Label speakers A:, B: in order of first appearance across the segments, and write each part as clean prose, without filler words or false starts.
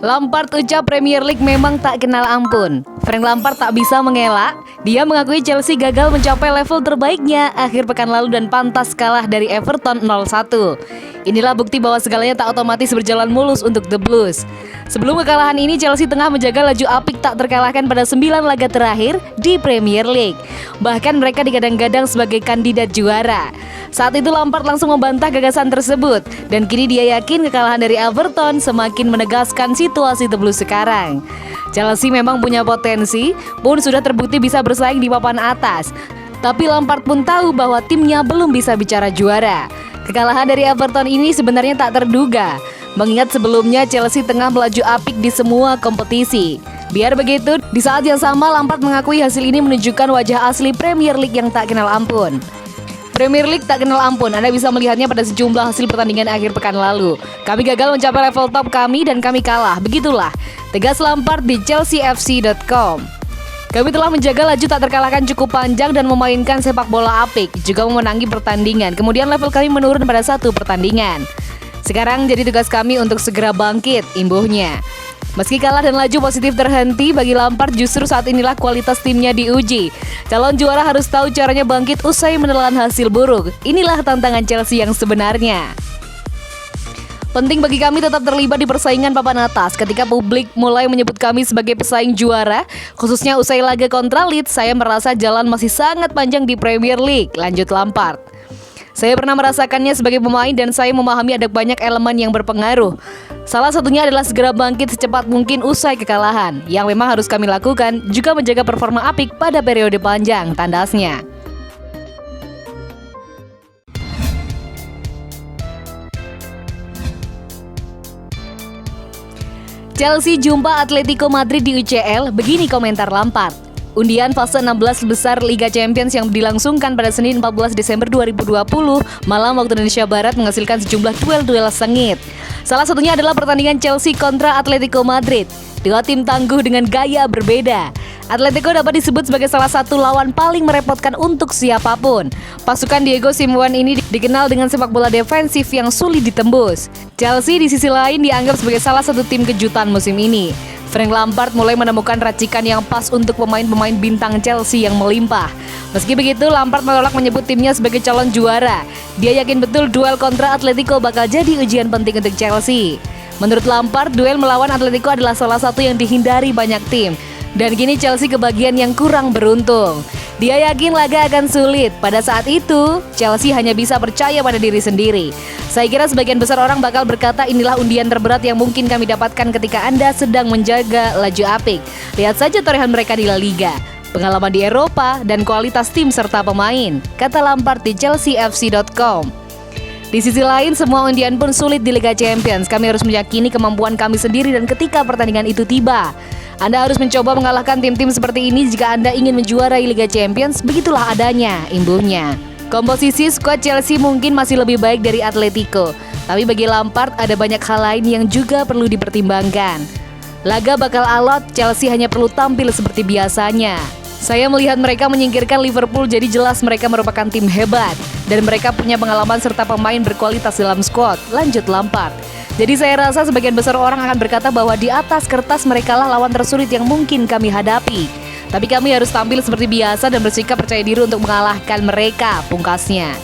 A: Lampard ucap Premier League memang tak kenal ampun. Frank Lampard tak bisa mengelak. Dia mengakui Chelsea gagal mencapai level terbaiknya akhir pekan lalu dan pantas kalah dari Everton 0-1. Inilah bukti bahwa segalanya tak otomatis berjalan mulus untuk The Blues. Sebelum kekalahan ini, Chelsea tengah menjaga laju apik tak terkalahkan pada 9 laga terakhir di Premier League. Bahkan mereka digadang-gadang sebagai kandidat juara. Saat itu Lampard langsung membantah gagasan tersebut dan kini dia yakin kekalahan dari Everton semakin menegaskan situasi The Blues sekarang. Chelsea memang punya potensi, pun sudah terbukti bisa bersaing di papan atas. Tapi Lampard pun tahu bahwa timnya belum bisa bicara juara. Kekalahan dari Everton ini sebenarnya tak terduga, mengingat sebelumnya Chelsea tengah melaju apik di semua kompetisi. Biar begitu, di saat yang sama Lampard mengakui hasil ini menunjukkan wajah asli Premier League yang tak kenal ampun. Premier League tak kenal ampun, Anda bisa melihatnya pada sejumlah hasil pertandingan akhir pekan lalu. Kami gagal mencapai level top kami dan kami kalah, begitulah tegas Lampard di chelseafc.com. Kami telah menjaga laju tak terkalahkan cukup panjang dan memainkan sepak bola apik, juga memenangi pertandingan. Kemudian level kami menurun pada satu pertandingan. Sekarang jadi tugas kami untuk segera bangkit, imbuhnya. Meski kalah dan laju positif terhenti, bagi Lampard justru saat inilah kualitas timnya diuji. Calon juara harus tahu caranya bangkit usai menelan hasil buruk. Inilah tantangan Chelsea yang sebenarnya. Penting bagi kami tetap terlibat di persaingan papan atas. Ketika publik mulai menyebut kami sebagai pesaing juara, khususnya usai laga kontra Leeds, saya merasa jalan masih sangat panjang di Premier League, lanjut Lampard. Saya pernah merasakannya sebagai pemain dan saya memahami ada banyak elemen yang berpengaruh. Salah satunya adalah segera bangkit secepat mungkin usai kekalahan. Yang memang harus kami lakukan juga menjaga performa apik pada periode panjang, tandasnya. Chelsea jumpa Atletico Madrid di UCL, begini komentar Lampard. Undian fase 16 besar Liga Champions yang dilangsungkan pada Senin 14 Desember 2020 malam waktu Indonesia Barat menghasilkan sejumlah duel-duel sengit. Salah satunya adalah pertandingan Chelsea kontra Atletico Madrid. Dua tim tangguh dengan gaya berbeda. Atletico dapat disebut sebagai salah satu lawan paling merepotkan untuk siapapun. Pasukan Diego Simeone ini dikenal dengan sepak bola defensif yang sulit ditembus. Chelsea di sisi lain dianggap sebagai salah satu tim kejutan musim ini. Frank Lampard mulai menemukan racikan yang pas untuk pemain-pemain bintang Chelsea yang melimpah. Meski begitu, Lampard menolak menyebut timnya sebagai calon juara. Dia yakin betul duel kontra Atletico bakal jadi ujian penting untuk Chelsea. Menurut Lampard, duel melawan Atletico adalah salah satu yang dihindari banyak tim. Dan kini Chelsea kebagian yang kurang beruntung. Dia yakin laga akan sulit. Pada saat itu, Chelsea hanya bisa percaya pada diri sendiri. Saya kira sebagian besar orang bakal berkata inilah undian terberat yang mungkin kami dapatkan ketika Anda sedang menjaga laju apik. Lihat saja torehan mereka di La Liga, pengalaman di Eropa, dan kualitas tim serta pemain, kata Lampard di chelseafc.com. Di sisi lain, semua undian pun sulit di Liga Champions. Kami harus meyakini kemampuan kami sendiri dan ketika pertandingan itu tiba, Anda harus mencoba mengalahkan tim-tim seperti ini jika Anda ingin menjuarai Liga Champions, begitulah adanya, imbuhnya. Komposisi skuad Chelsea mungkin masih lebih baik dari Atletico, tapi bagi Lampard ada banyak hal lain yang juga perlu dipertimbangkan. Laga bakal alot, Chelsea hanya perlu tampil seperti biasanya. Saya melihat mereka menyingkirkan Liverpool, jadi jelas mereka merupakan tim hebat dan mereka punya pengalaman serta pemain berkualitas dalam skuad, lanjut Lampard. Jadi saya rasa sebagian besar orang akan berkata bahwa di atas kertas merekalah lawan tersulit yang mungkin kami hadapi. Tapi kami harus tampil seperti biasa dan bersikap percaya diri untuk mengalahkan mereka, pungkasnya.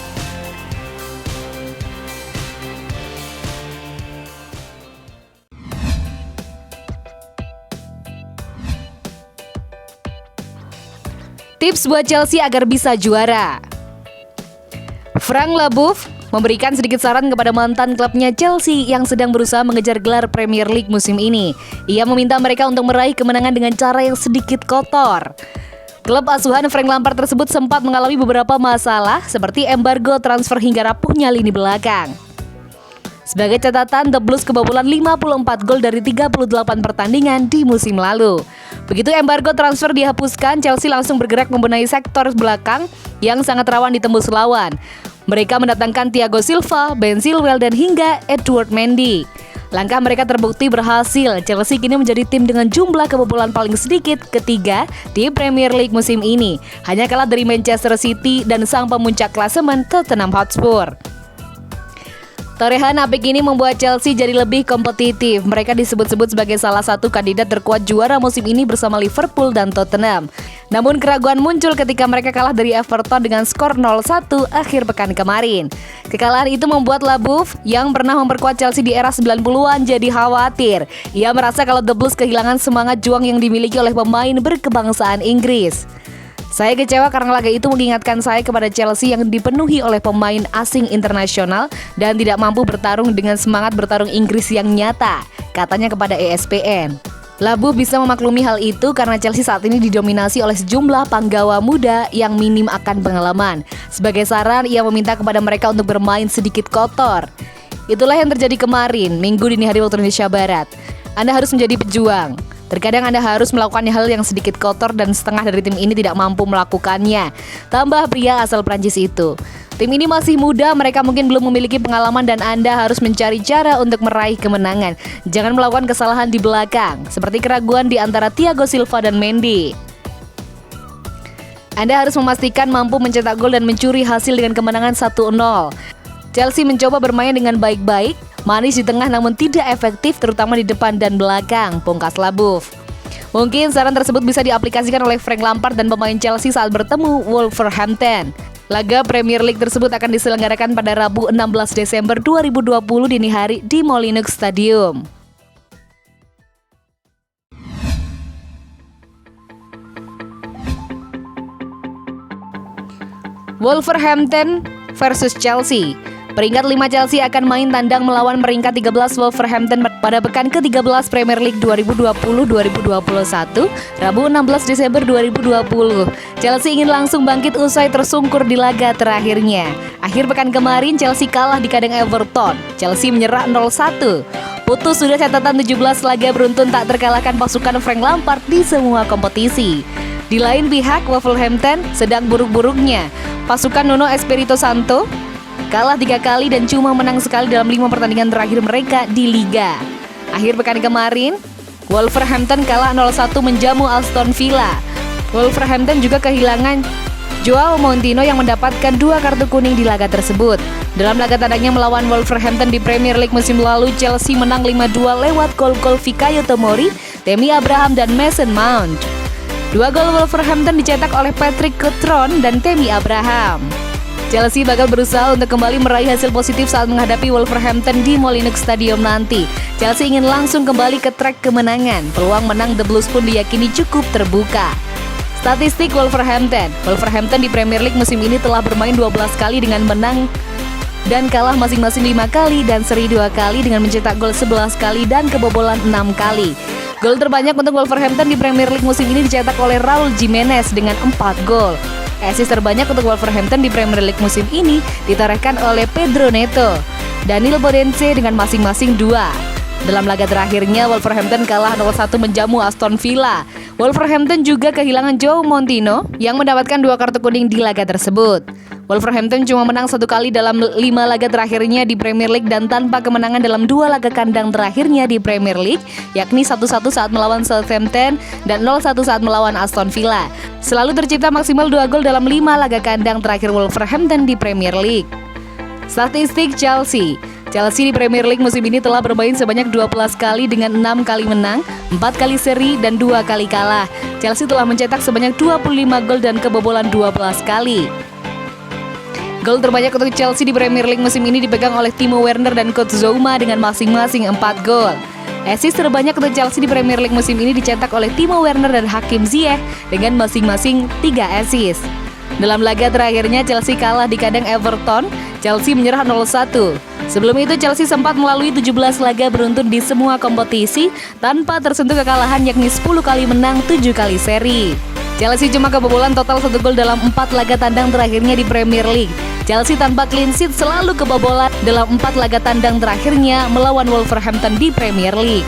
A: Tips buat Chelsea agar bisa juara. Frank Leboeuf memberikan sedikit saran kepada mantan klubnya Chelsea yang sedang berusaha mengejar gelar Premier League musim ini. Ia meminta mereka untuk meraih kemenangan dengan cara yang sedikit kotor. Klub asuhan Frank Lampard tersebut sempat mengalami beberapa masalah seperti embargo transfer hingga rapuhnya lini belakang. Sebagai catatan, The Blues kebobolan 54 gol dari 38 pertandingan di musim lalu. Begitu embargo transfer dihapuskan, Chelsea langsung bergerak membenahi sektor belakang yang sangat rawan ditembus lawan. Mereka mendatangkan Thiago Silva, Ben Chilwell, dan hingga Edouard Mendy. Langkah mereka terbukti berhasil. Chelsea kini menjadi tim dengan jumlah kebobolan paling sedikit ketiga di Premier League musim ini. Hanya kalah dari Manchester City dan sang pemuncak klasemen Tottenham Hotspur. Torehan apik ini membuat Chelsea jadi lebih kompetitif. Mereka disebut-sebut sebagai salah satu kandidat terkuat juara musim ini bersama Liverpool dan Tottenham. Namun keraguan muncul ketika mereka kalah dari Everton dengan skor 0-1 akhir pekan kemarin. Kekalahan itu membuat Labuf yang pernah memperkuat Chelsea di era 90-an jadi khawatir. Ia merasa kalau The Blues kehilangan semangat juang yang dimiliki oleh pemain berkebangsaan Inggris. Saya kecewa karena laga itu mengingatkan saya kepada Chelsea yang dipenuhi oleh pemain asing internasional dan tidak mampu bertarung dengan semangat bertarung Inggris yang nyata, katanya kepada ESPN. Labu bisa memaklumi hal itu karena Chelsea saat ini didominasi oleh sejumlah penggawa muda yang minim akan pengalaman. Sebagai saran, ia meminta kepada mereka untuk bermain sedikit kotor. Itulah yang terjadi kemarin, Minggu dini hari waktu Indonesia Barat. Anda harus menjadi pejuang. Terkadang Anda harus melakukan hal yang sedikit kotor dan setengah dari tim ini tidak mampu melakukannya, tambah pria asal Prancis itu. Tim ini masih muda, mereka mungkin belum memiliki pengalaman dan Anda harus mencari cara untuk meraih kemenangan. Jangan melakukan kesalahan di belakang, seperti keraguan di antara Thiago Silva dan Mendy. Anda harus memastikan mampu mencetak gol dan mencuri hasil dengan kemenangan 1-0. Chelsea mencoba bermain dengan baik-baik, manis di tengah namun tidak efektif terutama di depan dan belakang, pungkas Labuf. Mungkin saran tersebut bisa diaplikasikan oleh Frank Lampard dan pemain Chelsea saat bertemu Wolverhampton. Laga Premier League tersebut akan diselenggarakan pada Rabu 16 Desember 2020 dini hari di Molineux Stadium. Wolverhampton versus Chelsea. Peringkat 5 Chelsea akan main tandang melawan peringkat 13 Wolverhampton pada pekan ke-13 Premier League 2020-2021, Rabu 16 Desember 2020. Chelsea ingin langsung bangkit usai tersungkur di laga terakhirnya. Akhir pekan kemarin Chelsea kalah di kandang Everton. Chelsea menyerah 0-1. Putus sudah catatan 17 laga beruntun tak terkalahkan pasukan Frank Lampard di semua kompetisi. Di lain pihak, Wolverhampton sedang buruk-buruknya. Pasukan Nuno Espirito Santo kalah 3 kali dan cuma menang sekali dalam 5 pertandingan terakhir mereka di Liga. Akhir pekan kemarin, Wolverhampton kalah 0-1 menjamu Aston Villa. Wolverhampton juga kehilangan Joao Moutinho yang mendapatkan 2 kartu kuning di laga tersebut. Dalam laga tandangnya melawan Wolverhampton di Premier League musim lalu, Chelsea menang 5-2 lewat gol-gol Fikayo Tomori, Tammy Abraham, dan Mason Mount. 2 gol Wolverhampton dicetak oleh Patrick Cutrone dan Tammy Abraham. Chelsea bakal berusaha untuk kembali meraih hasil positif saat menghadapi Wolverhampton di Molineux Stadium nanti. Chelsea ingin langsung kembali ke trek kemenangan. Peluang menang The Blues pun diyakini cukup terbuka. Statistik Wolverhampton di Premier League musim ini telah bermain 12 kali dengan menang dan kalah masing-masing 5 kali dan seri 2 kali dengan mencetak gol 11 kali dan kebobolan 6 kali. Gol terbanyak untuk Wolverhampton di Premier League musim ini dicetak oleh Raul Jimenez dengan 4 gol. Assist terbanyak untuk Wolverhampton di Premier League musim ini ditorehkan oleh Pedro Neto, Daniel Bodense dengan masing-masing 2. Dalam laga terakhirnya, Wolverhampton kalah 0-1 menjamu Aston Villa. Wolverhampton juga kehilangan Joao Moutinho yang mendapatkan 2 kartu kuning di laga tersebut. Wolverhampton cuma menang 1 kali dalam 5 laga terakhirnya di Premier League dan tanpa kemenangan dalam 2 laga kandang terakhirnya di Premier League, yakni 1-1 saat melawan Southampton dan 0-1 saat melawan Aston Villa. Selalu tercipta maksimal 2 gol dalam 5 laga kandang terakhir Wolverhampton di Premier League. Statistik Chelsea di Premier League musim ini telah bermain sebanyak 12 kali dengan 6 kali menang, 4 kali seri, dan 2 kali kalah. Chelsea telah mencetak sebanyak 25 gol dan kebobolan 12 kali. Gol terbanyak untuk Chelsea di Premier League musim ini dipegang oleh Timo Werner dan Kurt Zouma dengan masing-masing 4 gol. Assist terbanyak untuk Chelsea di Premier League musim ini dicetak oleh Timo Werner dan Hakim Ziyech dengan masing-masing 3 assist. Dalam laga terakhirnya Chelsea kalah di kandang Everton, Chelsea menyerah 0-1. Sebelum itu Chelsea sempat melalui 17 laga beruntun di semua kompetisi tanpa tersentuh kekalahan, yakni 10 kali menang, 7 kali seri. Chelsea cuma kebobolan total 1 gol dalam 4 laga tandang terakhirnya di Premier League. Chelsea tanpa clean sheet selalu kebobolan dalam 4 laga tandang terakhirnya melawan Wolverhampton di Premier League.